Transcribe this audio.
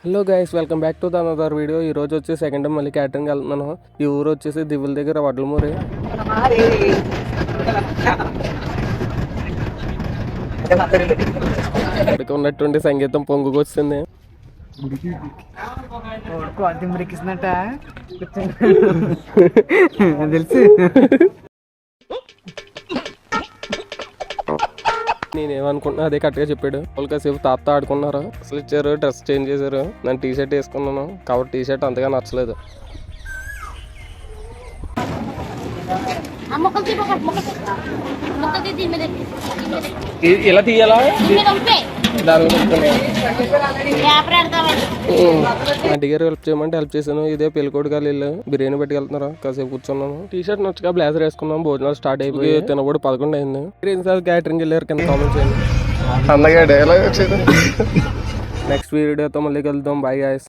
Hello guys, welcome back to the another video. ఈ రోజు వచ్చి సెకండ్ టైం మళ్ళీ క్యాటరింగ్ వెళ్తున్నాను. ఈ ఊరు వచ్చేసి దివ్వుల దగ్గర వడ్లమూరి. ఇక్కడికి ఉన్నటువంటి సంగీతం పొంగుకొచ్చింది. తెలుసు. నేనేమనుకుంటున్నా అదే కరెక్ట్గా చెప్పాడు. వాళ్ళు కాసేపు తాత ఆడుకున్నారు, అసలు ఇచ్చారు, డ్రెస్ చేంజ్ చేశారు. నేను టీ షర్ట్ వేసుకున్నాను కాబట్టి టీ షర్ట్ అంతగా నచ్చలేదు. ఇలా తీయాలా? ఆంటీ గారు హెల్ప్ చేయమంటే హెల్ప్ చేశాను. ఇదే పెళ్ళికోటి గారు ఇల్లు, బిర్యానీ పెట్టుకెళ్తున్నారు. కాసేపు కూర్చున్నాను, టీ షర్ట్ నచ్చగా బ్లేజర్ వేసుకున్నాం. భోజనాలు స్టార్ట్ అయిపోయి తినబడి 11 అయింది. ఎన్నిసార్లు క్యాటరింగ్ వెళ్ళారు కింద కామెంట్ చేయండి. అందగా డైలాగ్ వచ్చేది. నెక్స్ట్ వీడియోతో మళ్ళీ కలుద్దాం. Bye guys.